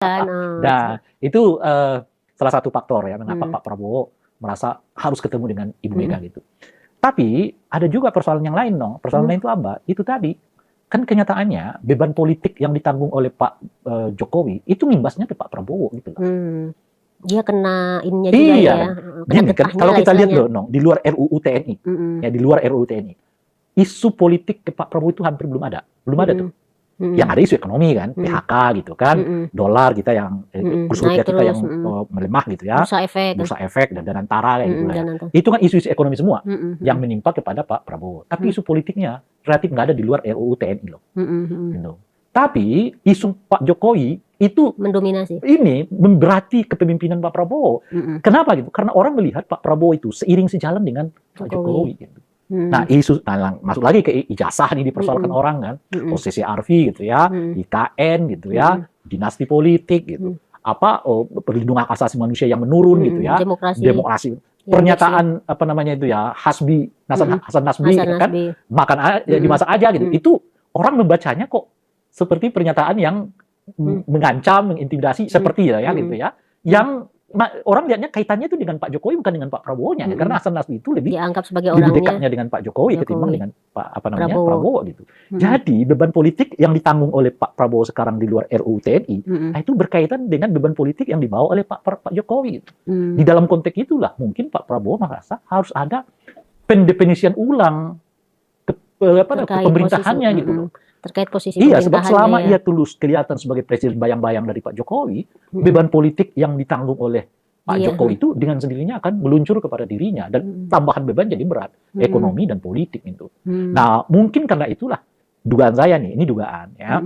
kan. Nah, itu salah satu faktor ya mengapa Pak Prabowo merasa harus ketemu dengan Ibu Mega gitu. Tapi ada juga persoalan yang lain dong. Persoalan lain itu apa? Itu tadi kan kenyataannya beban politik yang ditanggung oleh Pak Jokowi itu ngimbasnya ke Pak Prabowo gitu loh. Dia kena ininya juga ya. Gini, kalau kita lihat loh, di luar RUU TNI, ya di luar RUU TNI, isu politik ke Pak Prabowo itu hampir belum ada tuh. Yang ada isu ekonomi kan, PHK gitu kan, dolar kita yang kurs rupiah kita yang melemah gitu ya, bursa efek dan antara kayak gitu ya. Itu kan isu-isu ekonomi semua yang menimpa kepada Pak Prabowo. Tapi isu politiknya relatif nggak ada di luar RUU TNI loh. Gitu. Tapi isu Pak Jokowi itu mendominasi. Ini memberati kepemimpinan Pak Prabowo. Kenapa gitu? Karena orang melihat Pak Prabowo itu seiring sejalan dengan Pak Jokowi gitu. Nah, isu masuk lagi ke ijazah nih dipersoalkan orang kan, posisi Arfi gitu ya, IKN gitu ya, dinasti politik gitu, perlindungan hak asasi manusia yang menurun gitu ya, demokrasi. Pernyataan apa namanya itu ya, Hasbi, Hasan Nasbi kan, makan dimasak aja gitu. Itu orang membacanya kok seperti pernyataan yang mengancam, mengintimidasi seperti ya gitu ya, yang orang lihatnya kaitannya itu dengan Pak Jokowi bukan dengan Pak Prabowo-nya karena Hasan Nasbi itu lebih dianggap sebagai lebih dekatnya dengan Pak Jokowi ketimbang dengan Pak Prabowo gitu. Jadi beban politik yang ditanggung oleh Pak Prabowo sekarang di luar RUU TNI itu berkaitan dengan beban politik yang dibawa oleh Pak Jokowi gitu. Di dalam konteks itulah mungkin Pak Prabowo merasa harus ada pendefinisian ulang pemerintahannya gitu loh. Terkait posisi pemerintahannya. Iya, sebab selama ia tulus kelihatan sebagai presiden bayang-bayang dari Pak Jokowi, beban politik yang ditanggung oleh Pak Jokowi itu dengan sendirinya akan meluncur kepada dirinya dan tambahan beban jadi berat, ekonomi dan politik itu. Nah, mungkin karena itulah dugaan saya nih, ini dugaan ya.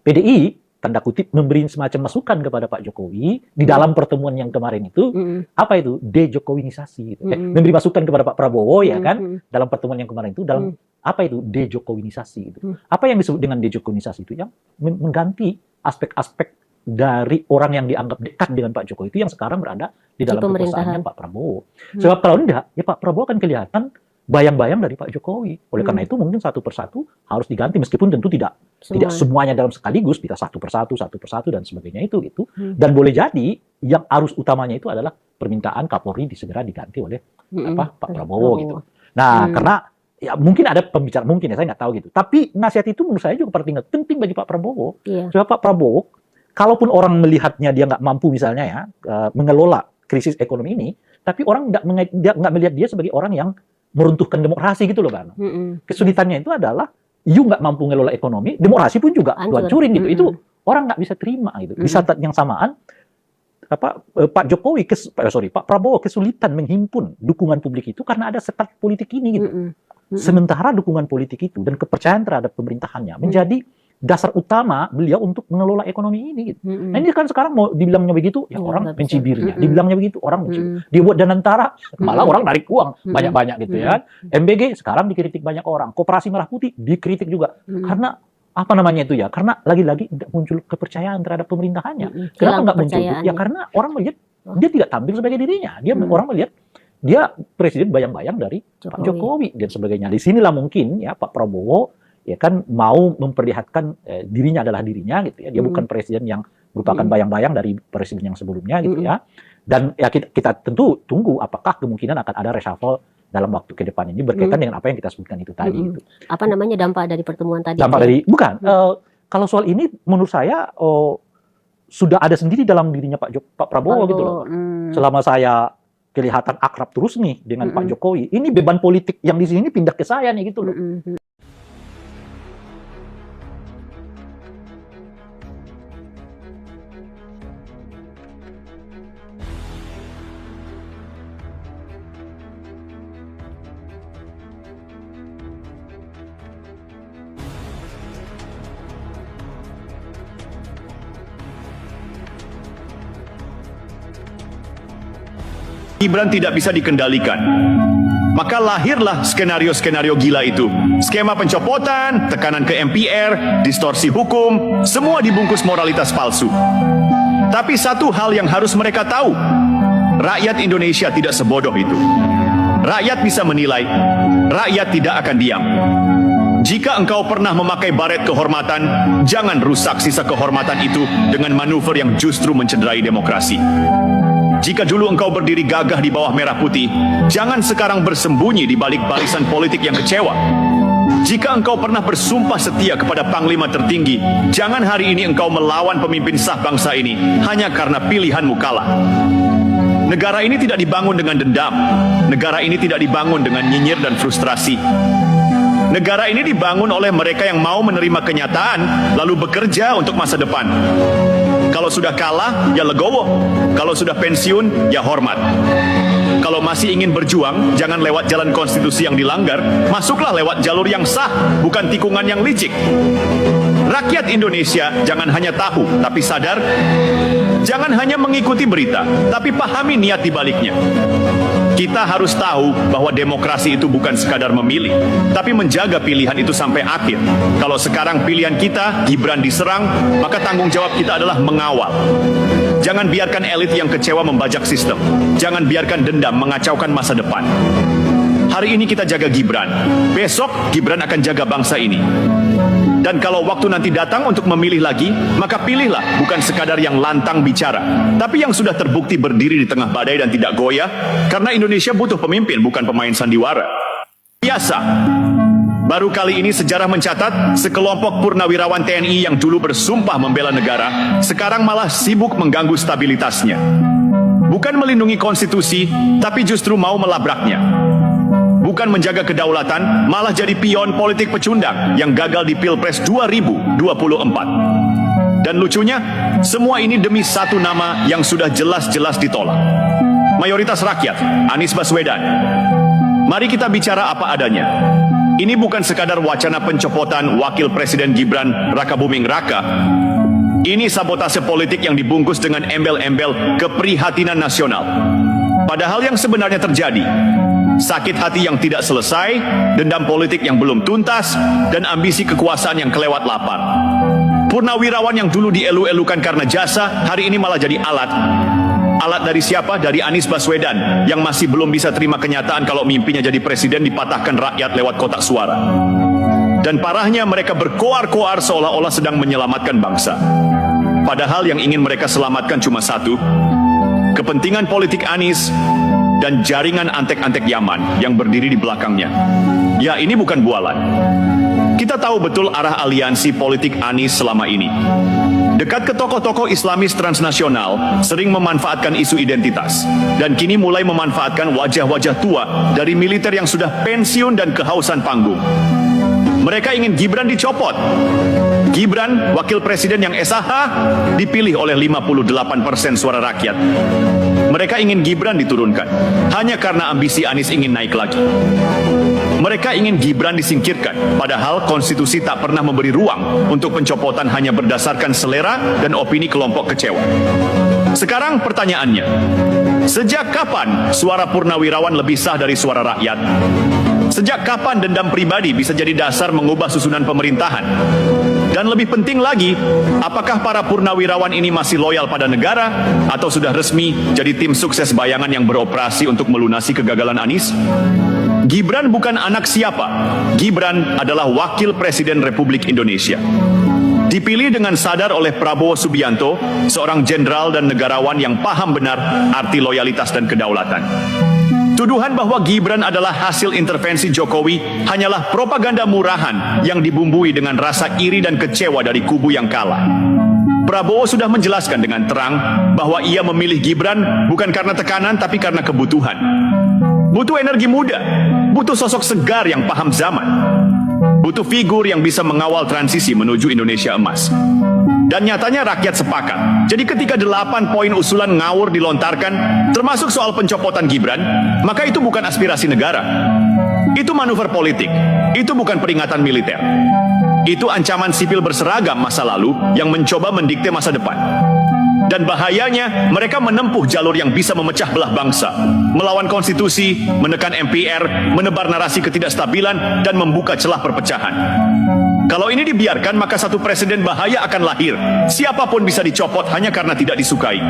PDI tanda kutip memberi semacam masukan kepada Pak Jokowi di dalam pertemuan yang kemarin itu, apa itu? De-Jokowinisasi gitu. Memberi masukan kepada Pak Prabowo ya kan, dalam pertemuan yang kemarin itu dalam apa itu de-Jokowinisasi itu. Apa yang disebut dengan de-Jokowinisasi itu? Yang mengganti aspek-aspek dari orang yang dianggap dekat dengan Pak Jokowi itu yang sekarang berada di dalam kekuasaannya Pak Prabowo. Sebab kalau enggak, ya Pak Prabowo akan kelihatan bayang-bayang dari Pak Jokowi. Oleh karena itu mungkin satu persatu harus diganti meskipun tentu tidak semuanya dalam sekaligus, bisa satu persatu dan sebagainya itu gitu. Dan boleh jadi yang arus utamanya itu adalah permintaan Kapolri segera diganti oleh Pak Prabowo gitu. Nah, karena ya mungkin ada pembicaraan mungkin ya saya nggak tahu gitu. Tapi nasihat itu menurut saya juga penting bagi Pak Prabowo. Sebab Pak Prabowo kalaupun orang melihatnya dia nggak mampu misalnya ya mengelola krisis ekonomi ini, tapi orang nggak melihat dia sebagai orang yang meruntuhkan demokrasi gitu loh kan. Kesulitannya itu adalah you nggak mampu ngelola ekonomi, demokrasi pun juga hancurin gitu. Itu orang nggak bisa terima gitu. Di saat yang samaan Pak Prabowo kesulitan menghimpun dukungan publik itu karena ada sekat politik ini gitu. Sementara dukungan politik itu dan kepercayaan terhadap pemerintahannya menjadi dasar utama beliau untuk mengelola ekonomi ini gitu. Nah ini kan sekarang mau dibilangnya begitu, ya orang mencibirnya. Dibilangnya begitu, orang mencibir. Dia buat Danantara, malah orang narik uang banyak-banyak gitu ya. MBG sekarang dikritik banyak orang. Koperasi Merah Putih dikritik juga. Karena apa namanya itu ya? Karena lagi-lagi tidak muncul kepercayaan terhadap pemerintahannya. Kenapa nggak muncul? Ya karena orang melihat dia tidak tampil sebagai dirinya. Orang melihat dia presiden bayang-bayang dari Pak Jokowi dan sebagainya. Di sinilah mungkin ya Pak Prabowo ya kan mau memperlihatkan dirinya adalah dirinya gitu ya. Dia bukan presiden yang merupakan bayang-bayang dari presiden yang sebelumnya gitu ya. Dan ya kita tentu tunggu apakah kemungkinan akan ada reshuffle dalam waktu ke depan ini berkaitan dengan apa yang kita sebutkan itu tadi gitu. Apa namanya dampak dari pertemuan tadi? Dampak dari bukan kalau soal ini menurut saya sudah ada sendiri dalam dirinya Pak Prabowo gitu loh. Selama saya kelihatan akrab terus nih dengan Pak Jokowi, ini beban politik yang di sini pindah ke saya nih gitu loh. Gibran tidak bisa dikendalikan. Maka lahirlah skenario-skenario gila itu. Skema pencopotan, tekanan ke MPR, distorsi hukum, semua dibungkus moralitas palsu. Tapi satu hal yang harus mereka tahu, rakyat Indonesia tidak sebodoh itu. Rakyat bisa menilai, rakyat tidak akan diam. Jika engkau pernah memakai baret kehormatan, jangan rusak sisa kehormatan itu dengan manuver yang justru mencederai demokrasi. Jika dulu engkau berdiri gagah di bawah merah putih, jangan sekarang bersembunyi di balik barisan politik yang kecewa. Jika engkau pernah bersumpah setia kepada panglima tertinggi, jangan hari ini engkau melawan pemimpin sah bangsa ini hanya karena pilihanmu kalah. Negara ini tidak dibangun dengan dendam. Negara ini tidak dibangun dengan nyinyir dan frustrasi. Negara ini dibangun oleh mereka yang mau menerima kenyataan, lalu bekerja untuk masa depan. Kalau sudah kalah, ya legowo. Kalau sudah pensiun, ya hormat. Kalau masih ingin berjuang, jangan lewat jalan konstitusi yang dilanggar, masuklah lewat jalur yang sah, bukan tikungan yang licik. Rakyat Indonesia jangan hanya tahu, tapi sadar. Jangan hanya mengikuti berita, tapi pahami niat di baliknya. Kita harus tahu bahwa demokrasi itu bukan sekadar memilih, tapi menjaga pilihan itu sampai akhir. Kalau sekarang pilihan kita, Gibran diserang, maka tanggung jawab kita adalah mengawal. Jangan biarkan elit yang kecewa membajak sistem. Jangan biarkan dendam mengacaukan masa depan. Hari ini kita jaga Gibran, besok Gibran akan jaga bangsa ini. Dan kalau waktu nanti datang untuk memilih lagi, maka pilihlah bukan sekadar yang lantang bicara, tapi yang sudah terbukti berdiri di tengah badai dan tidak goyah, karena Indonesia butuh pemimpin, bukan pemain sandiwara. Biasa. Baru kali ini sejarah mencatat, sekelompok purnawirawan TNI yang dulu bersumpah membela negara, sekarang malah sibuk mengganggu stabilitasnya. Bukan melindungi konstitusi, tapi justru mau melabraknya. Bukan menjaga kedaulatan, malah jadi pion politik pecundang yang gagal di Pilpres 2024. Dan lucunya, semua ini demi satu nama yang sudah jelas-jelas ditolak. Mayoritas rakyat, Anies Baswedan. Mari kita bicara apa adanya. Ini bukan sekadar wacana pencopotan Wakil Presiden Gibran Rakabuming Raka. Ini sabotase politik yang dibungkus dengan embel-embel keprihatinan nasional. Padahal yang sebenarnya terjadi, sakit hati yang tidak selesai, dendam politik yang belum tuntas, dan ambisi kekuasaan yang kelewat lapar. Purnawirawan yang dulu dielu-elukan karena jasa, hari ini malah jadi alat. Alat dari siapa? Dari Anies Baswedan, yang masih belum bisa terima kenyataan kalau mimpinya jadi presiden dipatahkan rakyat lewat kotak suara. Dan parahnya mereka berkoar-koar seolah-olah sedang menyelamatkan bangsa. Padahal yang ingin mereka selamatkan cuma satu, kepentingan politik Anies dan jaringan antek-antek Yaman yang berdiri di belakangnya. Ya, ini bukan bualan. Kita tahu betul arah aliansi politik Anies selama ini. Dekat ke tokoh-tokoh Islamis transnasional, sering memanfaatkan isu identitas, dan kini mulai memanfaatkan wajah-wajah tua dari militer yang sudah pensiun dan kehausan panggung. Mereka ingin Gibran dicopot. Gibran, wakil presiden yang SAH, dipilih oleh 58% suara rakyat. Mereka ingin Gibran diturunkan, hanya karena ambisi Anies ingin naik lagi. Mereka ingin Gibran disingkirkan, padahal konstitusi tak pernah memberi ruang untuk pencopotan hanya berdasarkan selera dan opini kelompok kecewa. Sekarang pertanyaannya, sejak kapan suara purnawirawan lebih sah dari suara rakyat? Sejak kapan dendam pribadi bisa jadi dasar mengubah susunan pemerintahan? Dan lebih penting lagi, apakah para purnawirawan ini masih loyal pada negara atau sudah resmi jadi tim sukses bayangan yang beroperasi untuk melunasi kegagalan Anies? Gibran bukan anak siapa. Gibran adalah wakil presiden Republik Indonesia. Dipilih dengan sadar oleh Prabowo Subianto, seorang jenderal dan negarawan yang paham benar arti loyalitas dan kedaulatan. Tuduhan bahwa Gibran adalah hasil intervensi Jokowi hanyalah propaganda murahan yang dibumbui dengan rasa iri dan kecewa dari kubu yang kalah. Prabowo sudah menjelaskan dengan terang bahwa ia memilih Gibran bukan karena tekanan tapi karena kebutuhan. Butuh energi muda, butuh sosok segar yang paham zaman, butuh figur yang bisa mengawal transisi menuju Indonesia emas. Dan nyatanya rakyat sepakat. Jadi ketika 8 poin usulan ngawur dilontarkan, termasuk soal pencopotan Gibran, maka itu bukan aspirasi negara. Itu manuver politik. Itu bukan peringatan militer. Itu ancaman sipil berseragam masa lalu yang mencoba mendikte masa depan. Dan bahayanya, mereka menempuh jalur yang bisa memecah belah bangsa, melawan konstitusi, menekan MPR, menebar narasi ketidakstabilan, dan membuka celah perpecahan. Kalau ini dibiarkan, maka satu presiden bahaya akan lahir. Siapapun bisa dicopot hanya karena tidak disukai.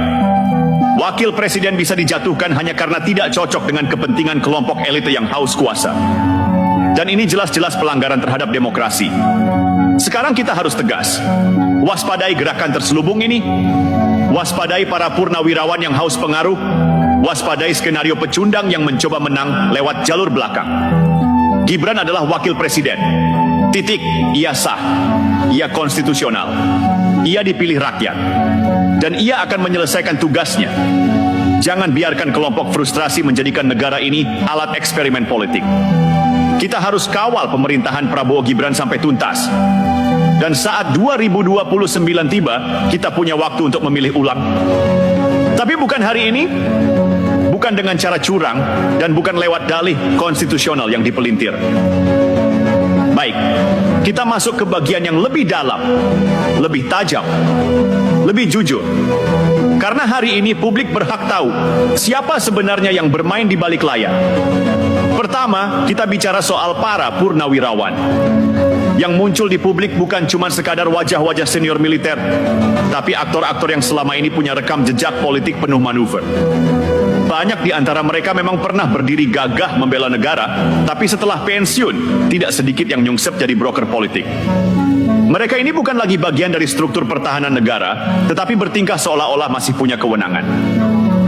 Wakil presiden bisa dijatuhkan hanya karena tidak cocok dengan kepentingan kelompok elit yang haus kuasa. Dan ini jelas-jelas pelanggaran terhadap demokrasi. Sekarang kita harus tegas. Waspadai gerakan terselubung ini. Waspadai para purnawirawan yang haus pengaruh. Waspadai skenario pecundang yang mencoba menang lewat jalur belakang. Gibran adalah wakil presiden. Titik. Ia sah. Ia konstitusional. Ia dipilih rakyat. Dan ia akan menyelesaikan tugasnya. Jangan biarkan kelompok frustrasi menjadikan negara ini alat eksperimen politik. Kita harus kawal pemerintahan Prabowo Gibran sampai tuntas. Dan saat 2029 tiba, kita punya waktu untuk memilih ulang. Tapi bukan hari ini, bukan dengan cara curang, dan bukan lewat dalih konstitusional yang dipelintir. Baik, kita masuk ke bagian yang lebih dalam, lebih tajam, lebih jujur. Karena hari ini publik berhak tahu siapa sebenarnya yang bermain di balik layar. Pertama, kita bicara soal para purnawirawan. Yang muncul di publik bukan cuma sekadar wajah-wajah senior militer, tapi aktor-aktor yang selama ini punya rekam jejak politik penuh manuver. Banyak di antara mereka memang pernah berdiri gagah membela negara, tapi setelah pensiun, tidak sedikit yang nyungsep jadi broker politik. Mereka ini bukan lagi bagian dari struktur pertahanan negara, tetapi bertingkah seolah-olah masih punya kewenangan.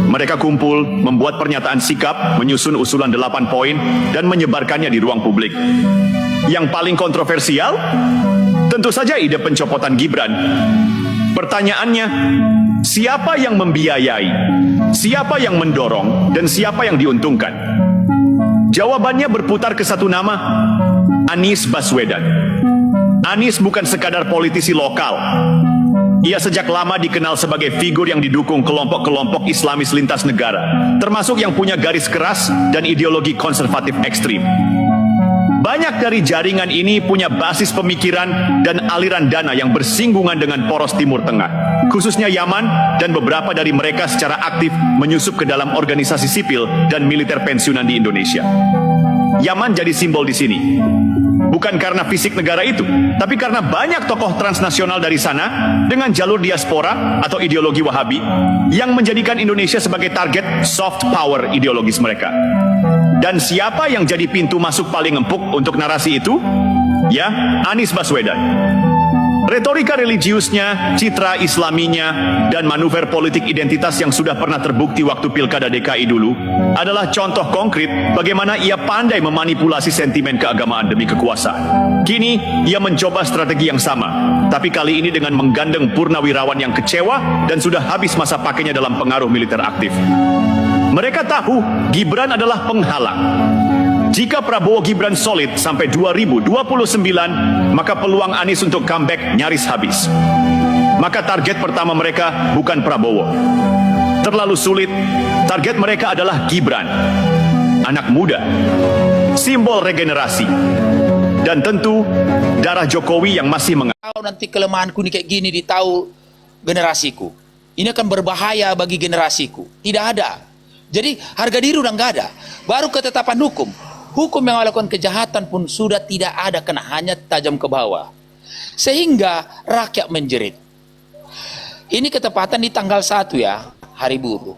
Mereka kumpul, membuat pernyataan sikap, menyusun usulan 8 poin, dan menyebarkannya di ruang publik. Yang paling kontroversial, tentu saja ide pencopotan Gibran. Pertanyaannya, siapa yang membiayai, siapa yang mendorong, dan siapa yang diuntungkan? Jawabannya berputar ke satu nama, Anies Baswedan. Anies bukan sekadar politisi lokal. Ia sejak lama dikenal sebagai figur yang didukung kelompok-kelompok Islamis lintas negara, termasuk yang punya garis keras dan ideologi konservatif ekstrim. Banyak dari jaringan ini punya basis pemikiran dan aliran dana yang bersinggungan dengan poros Timur Tengah, khususnya Yaman, dan beberapa dari mereka secara aktif menyusup ke dalam organisasi sipil dan militer pensiunan di Indonesia. Yaman jadi simbol di sini. Bukan karena fisik negara itu, tapi karena banyak tokoh transnasional dari sana dengan jalur diaspora atau ideologi Wahabi yang menjadikan Indonesia sebagai target soft power ideologis mereka. Dan siapa yang jadi pintu masuk paling empuk untuk narasi itu? Ya, Anies Baswedan. Retorika religiusnya, citra islaminya, dan manuver politik identitas yang sudah pernah terbukti waktu Pilkada DKI dulu adalah contoh konkret bagaimana ia pandai memanipulasi sentimen keagamaan demi kekuasaan. Kini, ia mencoba strategi yang sama, tapi kali ini dengan menggandeng purnawirawan yang kecewa dan sudah habis masa pakainya dalam pengaruh militer aktif. Mereka tahu Gibran adalah penghalang. Jika Prabowo Gibran solid sampai 2029, maka peluang Anies untuk comeback nyaris habis. Maka target pertama mereka bukan Prabowo. Terlalu sulit, target mereka adalah Gibran. Anak muda, simbol regenerasi, dan tentu darah Jokowi yang masih mengalir. Kalau nanti kelemahanku ini kayak gini ditahu generasiku, ini akan berbahaya bagi generasiku. Tidak ada. Jadi harga diri udah nggak ada. Baru ketetapan hukum. Hukum yang melakukan kejahatan pun sudah tidak ada, kena hanya tajam ke bawah. Sehingga rakyat menjerit. Ini ketepatan di tanggal 1 ya, Hari Buruh.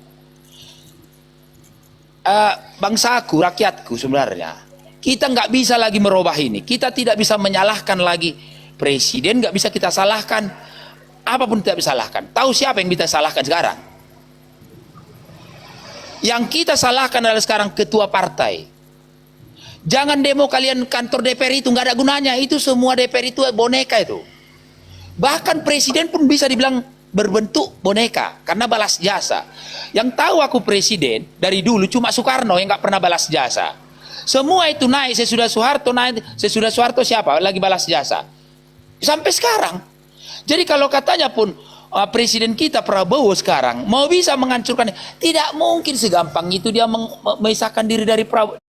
Bangsaku, rakyatku sebenarnya, kita nggak bisa lagi merubah ini. Kita tidak bisa menyalahkan lagi presiden, nggak bisa kita salahkan. Apapun tidak bisa salahkan. Tahu siapa yang kita salahkan sekarang? Yang kita salahkan adalah sekarang ketua partai. Jangan demo kalian kantor DPR itu nggak ada gunanya. Itu semua DPR itu boneka itu. Bahkan presiden pun bisa dibilang berbentuk boneka karena balas jasa. Yang tahu aku presiden dari dulu cuma Soekarno yang nggak pernah balas jasa. Semua itu naik. Sesudah Soeharto naik. Sesudah Soeharto siapa lagi balas jasa? Sampai sekarang. Jadi kalau katanya pun presiden kita Prabowo sekarang mau bisa menghancurkan, tidak mungkin segampang itu dia memisahkan diri dari Prabowo.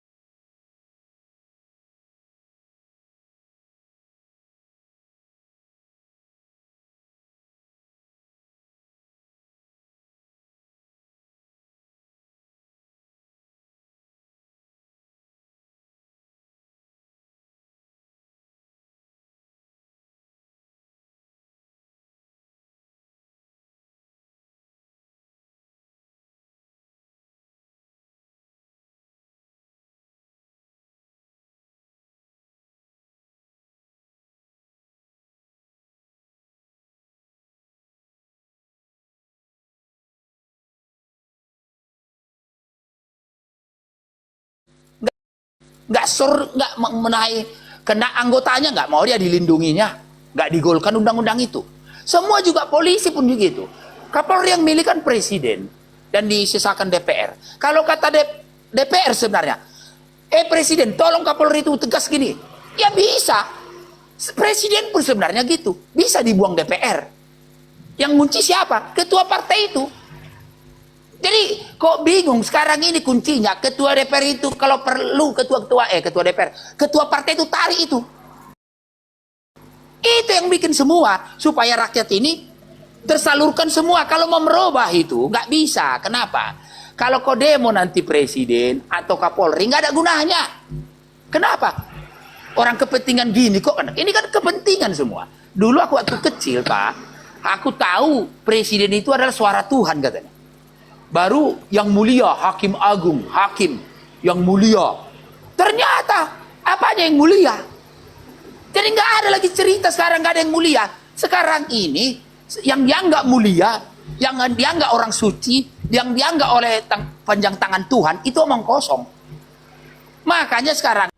nggak menaik, kena anggotanya nggak mau dia dilindunginya, nggak digolkan undang-undang itu. Semua juga polisi pun begitu. Kapolri yang milih kan presiden dan disisakan DPR. Kalau kata DPR sebenarnya, presiden tolong Kapolri itu tegas gini, ya bisa. Presiden pun sebenarnya gitu, bisa dibuang DPR. Yang kunci siapa? Ketua partai itu. Jadi kok bingung sekarang ini kuncinya ketua DPR itu kalau perlu ketua DPR, ketua partai itu tarik itu. Itu yang bikin semua supaya rakyat ini tersalurkan semua. Kalau mau merubah itu nggak bisa. Kenapa? Kalau kau demo nanti presiden atau Kapolri nggak ada gunanya. Kenapa? Orang kepentingan gini kok kan? Ini kan kepentingan semua. Dulu aku waktu kecil Pak, aku tahu presiden itu adalah suara Tuhan katanya. Baru yang mulia, hakim agung, hakim yang mulia. Ternyata apanya yang mulia? Jadi nggak ada lagi cerita sekarang nggak ada yang mulia. Sekarang ini yang dianggap mulia, yang dianggap orang suci, yang dianggap oleh panjang tangan Tuhan itu omong kosong. Makanya sekarang